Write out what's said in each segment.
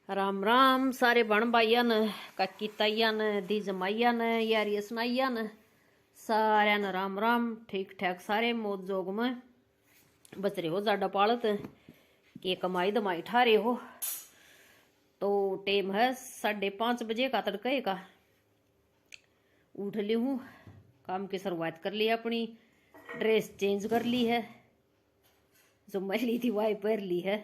राम राम सारे बण भाइया ने काकी ताइया ने दी जमाइया ने यारिया सुनाइया ने सारे ने राम राम। ठीक ठाक सारे मौज जोग में बच रहे हो जाडा पालत के कमाई दमाई ठा रहे हो। तो टाइम है 5:30 बजे का तड़के का। उठ ली हूँ, काम की शुरुआत कर ली, अपनी ड्रेस चेंज कर ली है, जो मैली थी वही पहन ली है।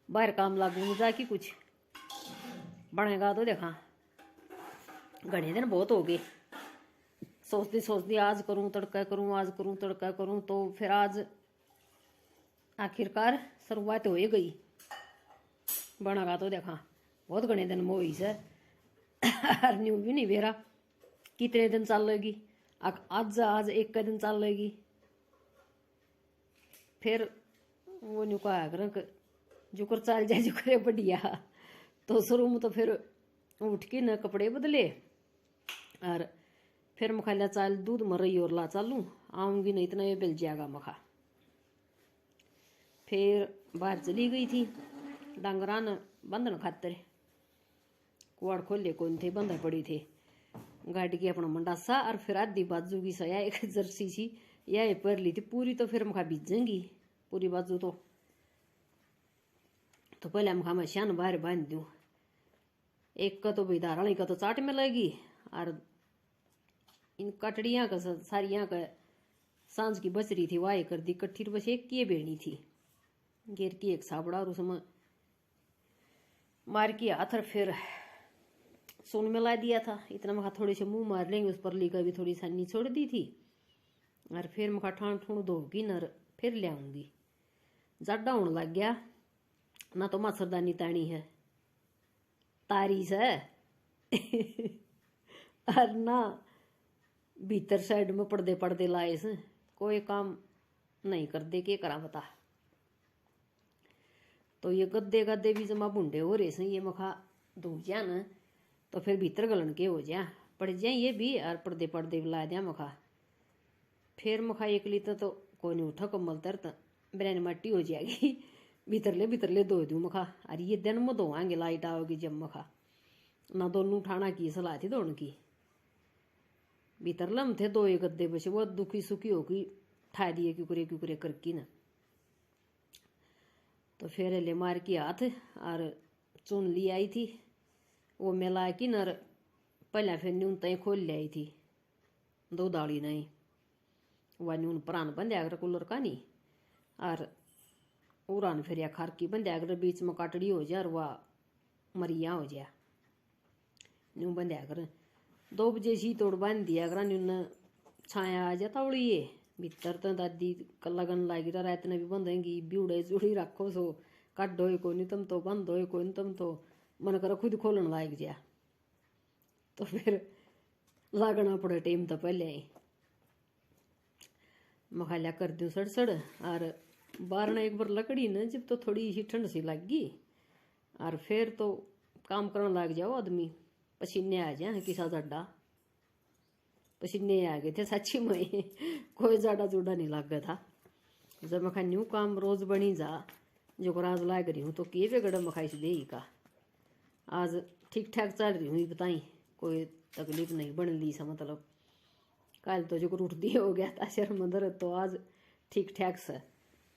बाहर काम लागू जाके कुछ बनेगा तो देखा। घने दिन बहुत हो गए, सोचती सोचती आज करूं तड़का करूं, आज करूं तड़का करूं, तो फिर आज आखिरकार शुरुआत हो ही गई। बनेगा तो देखा। बहुत घने दिन में हुई से न्यू भी नहीं बेरा कितने दिन चल लेगी। आज एक का दिन चल लेगी, फिर वो न्यू कहा कर जो कर चल जाए जो करे बढ़िया। तो शुरू में तो फिर उठ के न कपड़े बदले और फिर मखाला चाल दूध में रही और ला चालू आऊंगी नहीं इतना ये बिल जाएगा मखा। फिर बाहर चली गई थी डांगरा न बंधन खातर, कुआड़ खोले कौन थे, बंधे पड़ी थे। गाड़ी की अपना मंडासा और फिर आधी बाजू की सया एक जर्सी सी यह पर ली थी पूरी, तो फिर मखा बीजेंगी पूरी बाजू। तो पहले मखा मैं शान बाहर बांध दूं। एक का तो भाई धाराणी का तो चाट में लगेगी और इन कटड़ियां का सारियां का सांझ की बच रही थी वाह कर दी कट्ठी। बस एक की बेड़नी थी घेर की एक साबड़ा और उसमें मार के हाथ और फिर सोन में ला दिया था। इतना मखा थोड़े से मुंह मार लेंगे, उस पर ली का भी थोड़ी सानी छोड़ दी थी और फिर मखा ठाण ठूण धोगी न फिर ले आऊंगी। जाडा होने लग गया ना, तो मच्छरदानी तानी है तारी से और ना भीतर साइड में पर्दे पर्दे लाए से कोई काम नहीं कर दे के करा बता। तो ये गद्दे गद्दे भी जमा बुंडे हो रहे से ये मखा धो जा न तो फिर भीतर गलन के हो जा पड़ जाए ये भी और पर्दे पर्दे भी ला दिया मखा। फिर मखा एक ली तो कोई नहीं उठा कम्बल तर बिरयानी मट्टी हो जाएगी। भीतरले धो दूँ मखा। और ये दिन में धोआंगे लाइट आओगी जब मखा ना दोनों ठाणा की सलाह थी धोने की। भीतरले में थे दो एक गद्दे बचे, वो दुखी सुखी होगी ठा दिए क्यूकरे करके ना। तो फिर ले मार की हाथ और चुन ली आई थी वो मिला की नर पहले फिर न्यून तय खोल ले आई थी दो दाड़ी नहीं वह न्यून प्राण बंद अगर कूलर का नहीं और उड़ान फिर या खार की बंदे अगर बीच में काटड़ी हो जाए और वह मरिया हो जाए न्यू बंदे अगर 2 बजे सी तोड़ बांध दिया अगर न्यून छाया आ जाता उड़ी ये भीतर तो दादी लगन लागी रात ने भी बंधेंगी ब्यूड़े जुड़ी रखो सो काट हो को नहीं तुम तो बंद हो को नहीं तुम तो मन करो खुद खोलन लाग जा। तो फिर लागना पड़े टाइम तो पहले ही मखाला कर दूं सड़ और बारना एक बार लकड़ी न जब तो थोड़ी सी ठंड सी लग गई और फिर तो काम करने लग जाओ आदमी। पसीने आ जाए किसा जाडा पसीने आ गए थे सच्ची में कोई जाडा जुड़ा नहीं लग गया था। जब मखा न्यू काम रोज बनी जा जो राज लाग रही हूँ तो किए वे गड़ा मखाई से दे का आज ठीक ठाक चल रही हूँ बताई कोई तकलीफ नहीं बन ली सा। मतलब कल तो जो उठ दिए हो गया था शर मंदर तो आज ठीक ठाक से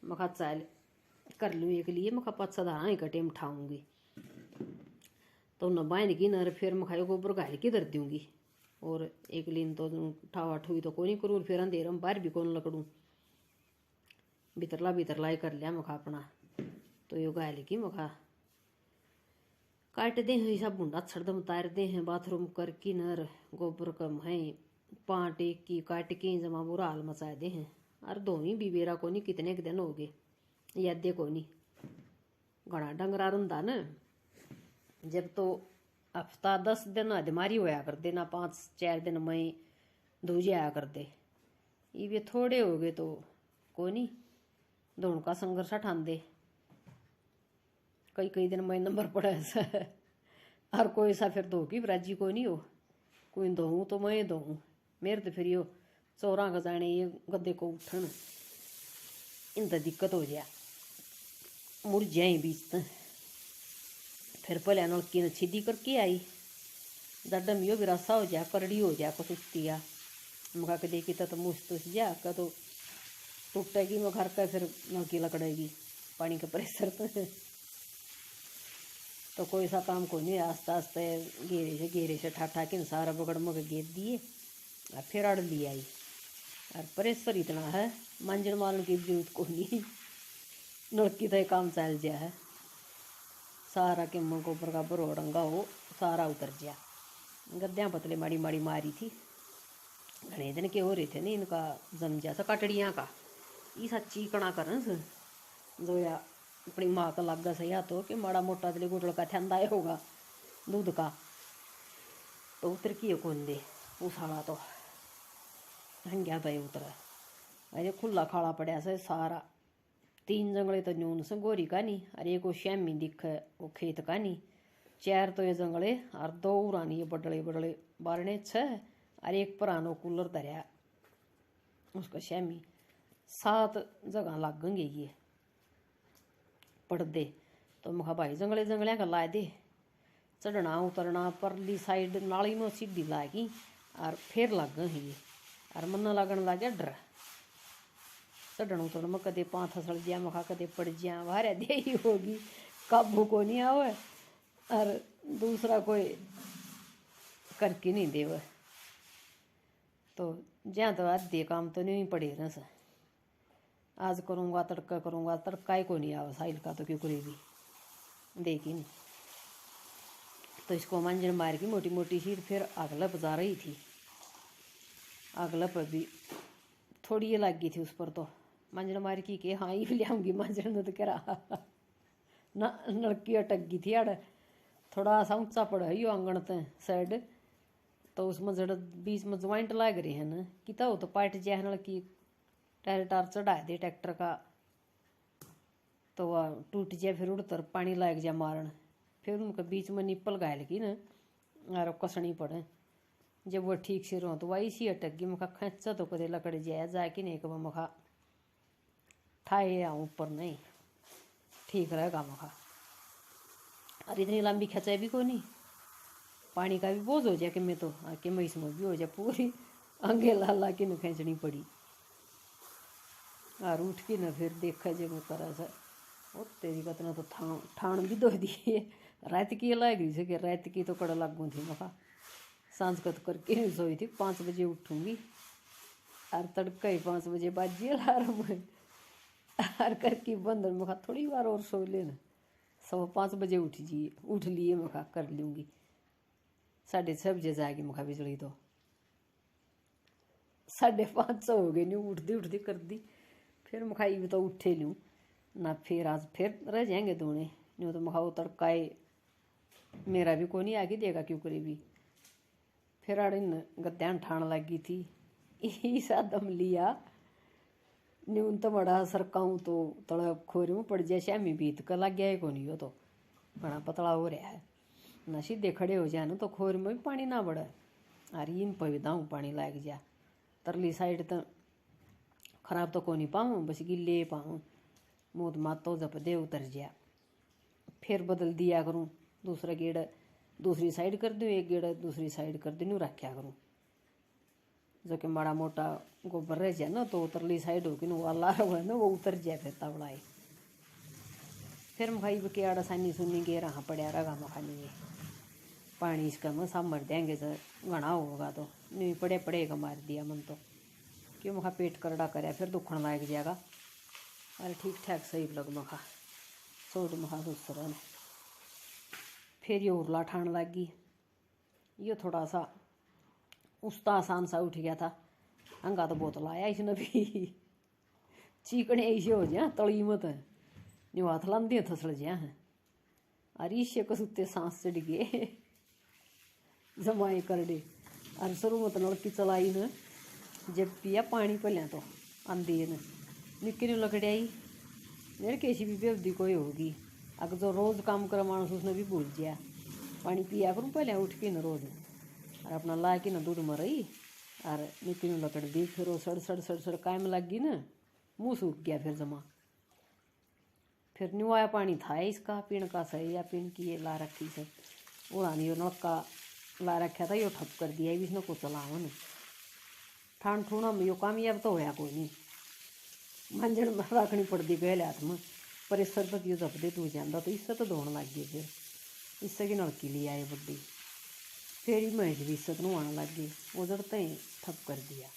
मखा चाल कर लूँ एक लिए मखा 5 धारा का टेम उठाऊंगी तो न बांध की न फिर मखाई गोबर घाल के धर दूंगी और एक लीन तो ठावा ठुई तो कोई नहीं करूँ फिर अंधेर में बाहर भी कौन लकड़ूँ भीतरला ही कर लिया मखा अपना। तो यो घाल की मखा काट दे हैं सब बुंडा छड़दम तार दे हैं बाथरूम करके नर गोबर कम है पाँट एक की काट के जमा बुरा हाल मचा दे हैं और धोई भी बेरा को नहीं कितने के दिन हो गए यादे को नहीं घना डंगरा रंधा न जब तो हफ्ता 10 दिन अधिमारी होया कर दे ना 5-4 दिन में धो जाया कर दे। ये थोड़े हो गए तो को नहीं धोन का संघर्ष ठान दे कई दिन में नंबर पड़े और कोई सा फिर धो की राजी को नहीं हो कोई धोऊँ तो मैं धोऊँ मेरे तो फिर यो चौरा का जाने ये गद्दे को उठन इन तो दिक्कत हो जाए मुड़ जाए बीच फिर पहले नलकी ने सीधी करके आई, दड्डम यो भी रसा हो जा, करड़ी हो जा, को सुस्तिया मखा के देखी तो मुँह तुस जा का तो टूटेगी मैं घर का, फिर नलकी लकड़ेगी पानी का प्रेशर तो कोई सा काम को नहीं। आस्ते आस्ते घेरे से ठा के सारा बगड़ मग घेर दिए और फिर अड़ ली आई। और प्रेशर इतना है मांझन मारने की जरूरत को नहीं, नलकी तो काम चल जा है सारा के मन को ऊपर का बरो रंगा हो सारा उतर जा। गद्दियाँ पतले माड़ी माड़ी मारी थी, घने दिन के हो रहे थे नहीं इनका जम जा सा कटड़ियाँ का ईसा चीकना करन जो या अपनी माँ का लग सही तो कि माड़ा मोटा दिले गुटल का थंदा होगा दूध का तो उतर की कौन दे उसाड़ा तो हंग्या तो उतरा अरे खुला खाड़ा पड़ा से सारा। 3 जंगले तो न्यून से गोरी का नहीं, अरे एक श्यामी दिख वो खेत का नहीं, 4 तो ये जंगले और 2 उरानी बड़े बड़े बारने 6 और एक पुरानो कूलर धरिया उसका श्यामी। 7 जगह लग गए ये पड़ दे तो मखा भाई जंगले जंगलिया का ला दे, चढ़ना उतरना परली साइड नाली में सीधी लागी और फिर लग गए ये और मन लगन लग गया डर। चढ़न उतरण में कदे पाँथ सड़ जा मखा कदे पड़ जा बाहर दे ही होगी काबू को नहीं आवे और दूसरा कोई करके नहीं देवे तो ज्यादा तो आधे काम तो नहीं पड़े ना सर। आज करूँगा तड़का ही को नहीं आवा साहिल का तो क्यों करेगी देखी नहीं तो इसको मंजन मार की मोटी मोटी सी फिर अगलप जा रही थी। अगलप भी थोड़ी ये लग गई थी उस पर तो मंजन मार की के हाँ ही लियाऊंगी मंजन ने तो कह रहा ना नलकी अटक गई थी अड़ थोड़ा सा ऊंचा पड़ा है यो आंगन ते साइड तो उसमें जड़ बीच में ज्वाइंट लग रहे हैं ना कि तो पाट जाए नलकी टायर टार चढ़ा दे ट्रैक्टर का तो वह टूट जाए फिर उड़तर पानी लग जाए मारन फिर उनका बीच में निप्पल गायल की ना और कसनी पड़े जब वो ठीक से रहो तो वह इसी अटक गई मखा खेचा तो कदे लकड़ जाए जाके नहीं कब मखा ठाए आऊँ ऊपर नहीं ठीक रहेगा मखा। और इतनी लंबी खचाई भी को नहीं पानी का भी बोझ हो जाए कि मैं तो कि मैं इसमें भी हो जाए पूरी अंगे ला ला के न खींचनी पड़ी और उठ के न फिर देखा जब मैं करा सा और तेरी कतना तो ठाण भी दो दिए रात की लाग रही से रात की तो कड़ा लागू थी मखा सांझ कत करके नहीं सोई थी 5 बजे उठूँगी और तड़का ही 5 बजे बाजिए अलार्म और करके बंद मखा थोड़ी बार और सो लेना 5:15 बजे उठ लिए मखा कर लूँगी 6:30 बजे जाएगी मखा बिजली तो 5:30 हो गए नहीं उठती कर दी फिर मखाई भी तो उठे लूँ ना फिर आज फिर रह जाएंगे दोने नहीं तो मखाओ तड़काए मेरा भी को नहीं आगे देगा क्यों करे भी फिर आड़े गद्यान ठाण लगी थी ईसा दम लिया न्यूनतम बड़ा सरकाऊँ तो तड़ा खोरे में पड़ जाए श्यामी बीत का लग गया है को नहीं हो तो बड़ा पतला हो रहा है ना सीधे खड़े हो जाए ना तो खोर में भी पानी ना बढ़े और इन पविदाऊँ पानी लग जा तरली साइड तो खराब तो को नहीं पाऊँ बस गिले पाऊँ मूत मात तो जब दे उतर जा फिर बदल दिया करूँ दूसरा गेड़ दूसरी साइड कर दूँ एक गेड़ दूसरी साइड कर दूँ रखा करूँ जो कि माड़ा मोटा गोबर रह जाए ना तो उतरली साइड होगी ना वाला हुआ ना वो उतर जाए फिर तबड़ाए फिर मखाई के आड़ा सानी सुनी गे रहा पड़ा रहा मखानी में पानी इसका मैं सब मर देंगे सर घना होगा तो नहीं पड़ेगा मार दिया मन तो क्यों मखा पेट करड़ा करे फिर दुखन लाग जाएगा अरे ठीक ठाक सही लग मखा सोट मखा दूसरा ने फिर ये उरला ठाण लग गई ये थोड़ा सा उसता आसान सा उठ गया था हंगा तो बोतल आया इसने भी चीकने ऐसे हो जाए तली मत नहीं हाथ लाते थसड़ जाए हैं और ईशे कसुते सांस चढ़ गए जमाए कर दे और शुरू मत नलकी चलाई न जब पिया पानी पलिया तो आंधी न निक्के ने लकड़ाई मेरे कैसी भी बेवदी कोई होगी अगर जो रोज़ काम करे मानस उसने भी भूल जाया पानी पिया करूँ पहले उठ के न रोज़ और अपना ला के न दूध में रही और निक्की ने लकड़ दी फिर वो सड़ कायम लग गई न मुँह सूख गया फिर जमा फिर न्यू आया पानी था इसका पीण का सही या पीण की ये ला रखी से उड़ानी यो नलका ला रखा था यो ठप कर दिया इसने को चलावन ठाण ठूणा में यो कामयाब तो होया कोई नहीं मंजन में रखनी पड़ती पहले हाथ में पर इस तक यो जप दे तू जाता तो इससे तो धोने लग गए फिर इससे की नलकी ले आए बड्डी फिर ही महेश भी इससे तो आने लग गई उधर ही ठप कर दिया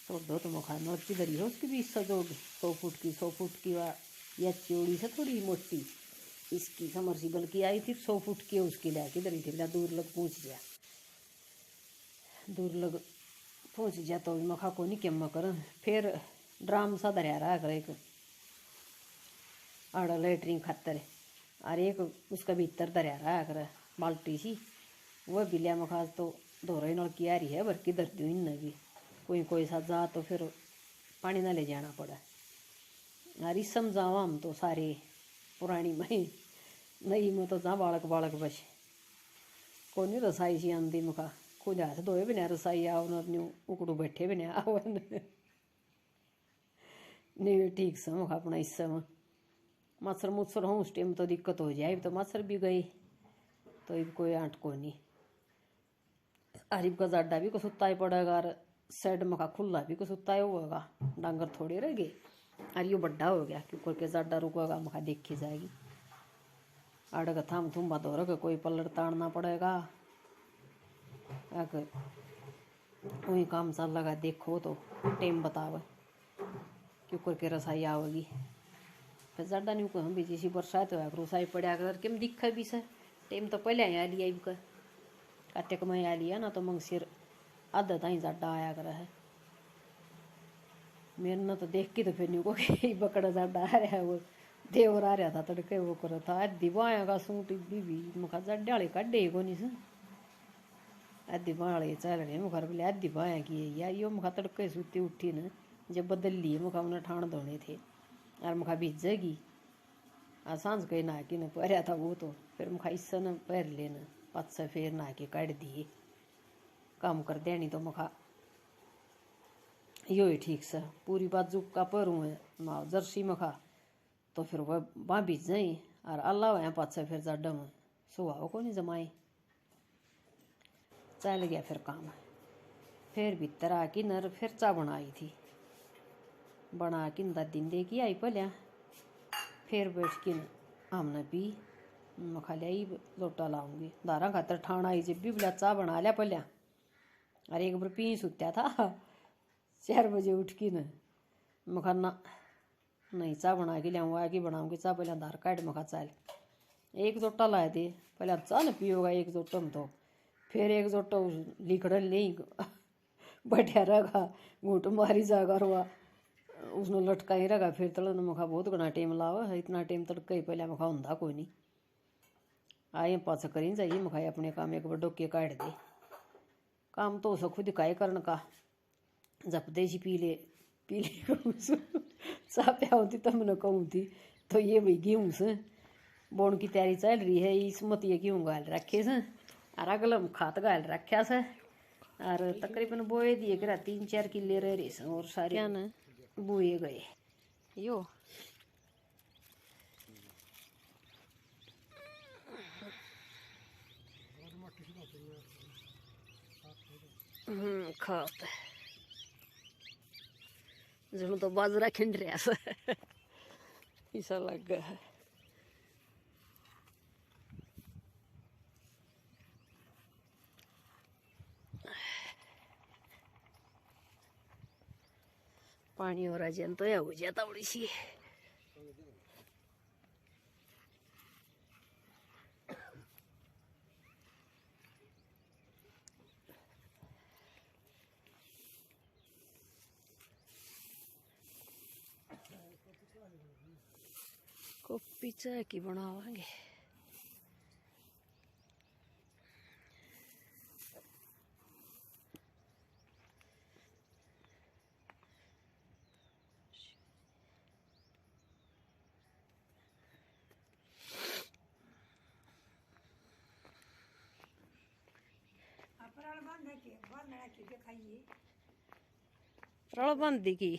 तो दो तो मुखा नलकी धरी है उसकी भी इससे जो 100 फुट की या चौड़ी से थोड़ी मोटी इसकी समरसीबल की आई थी 100 फुट की उसकी लेके धरी थी दूर लग पहुँच गया दूर लग पहुँच गया तो मखा को नहीं क्या कर फिर ड्राम सा धरिया रहा कर एक आड़ा लेटरिन खातर और एक उसका भीतर धरिया रहा कर बाल्टी सी वह भी लिया मखा तो धोरे नलकी आ रही है बल्कि धरती हुई न भी कोई सा जा तो फिर पानी ना ले जाना पड़ा और इस समझावा हम तो सारे पुरानी में नई में तो जा बालक बालक बस को नहीं रसाई सी आंदी मुखा खुद हाथ धोए बिना रसाई आओ न उकड़ू बैठे बिना आओ नहीं ठीक से मुखा अपना इस समय मच्छर मुच्छर हो उस टाइम तो दिक्कत हो जाए तो मच्छर भी गई तो इब कोई आंट को नहीं अरीब का जाडा भी को सुता ही पड़ेगा और साइड में का खुला भी को सुता ही होगा डांगर थोड़े रह गए और यो बड्डा हो गया क्योंकि के जाडा रुकेगा मखा देखी जाएगी आड़ेगा थाम थुम्बा धो रखे कोई पल्लर ताड़ना पड़ेगा अगर वही काम चल लगा देखो तो टाइम बतावे क्यों के रसाई आवेगी फिर जाडा नहीं को हम भी जैसी बरसात हो रसाई पड़ा कर केम दिखा भी से टाइम तो पहले आ लिया इनका काटेक में आ लिया ना तो मंगसिर आधा ताई जाडा आया कर है मेरे ना तो देख के तो फिर नहीं को बकड़ा जाडा आ रहा है वो देवर आ रहा था तड़के वो कर था आधी बाया का सूट बीबी मुखा जाडे वाले काटे को नहीं से आधी बाले चल रहे मुखर बोले आधी बाया की है या यो मुखा तड़के सूती उठी न जब बदल लिए मुखा उन्हें ठाण धोने थे और मुखा भीजेगी और सांझ कहीं नहा के न पहरा था वो तो फिर मुखा इससे न पहर लेना 5-6 फेर नहा के काट दिए काम कर देनी तो मुखा यो ही ठीक से पूरी बाजू का परूँ है ना जर्सी मखा तो फिर वह वहाँ भीज जाई और अल्लाह वहाँ 5-6 फेर जाडा में सुहा को नहीं जमाई चल गया फिर काम फिर भीतर आके नर फिर चा बनाई थी बना के न दिन दे की आई पलिया फिर बैठ के न हमने पी मखा लिया लोटा लाऊंगी दारा खातर ठाण आई जब भी बोला चा बना लिया पलिया अरे एक बार पी सुत्या था 4 बजे उठ के न मखा ना नहीं चा बना के लियाऊँ आगे बनाऊँगी चा पहले दार काट मखा चाल एक जोटा लाए थे पहले चा न पियोगा एक जोटा में तो फिर एक जोटा लिखड़ नहीं बैठा रहा घूट मारी जागा रुआ उसने लटका ही रहा फिर तड़न मखा बहुत घना टाइम लावा इतना टाइम तड़का ही पहले मखा होंदा कोई नहीं आए पास करी जाइए मखाए अपने काम एक बार डोके काट दे काम तो उसे खुद काय करने का जप दे जी पी ले चा प्या होती तब मैंने कहूँ थी तो ये भाई गेहूँ से बोन की तैयारी चल रही है इसमत ये गेहूँ गाल रखे से और अगलम खात गाल रखा से और तकरीबन बोए दिए करा 3-4 किले रहे से और सारे ना बोए गए यो खात जणू तो बाजरा खिंड रहा ऐसा लग गया है पानी और अजन तो हो जाता बड़ी सी कॉफी चाय की बनावांगे रल बंद की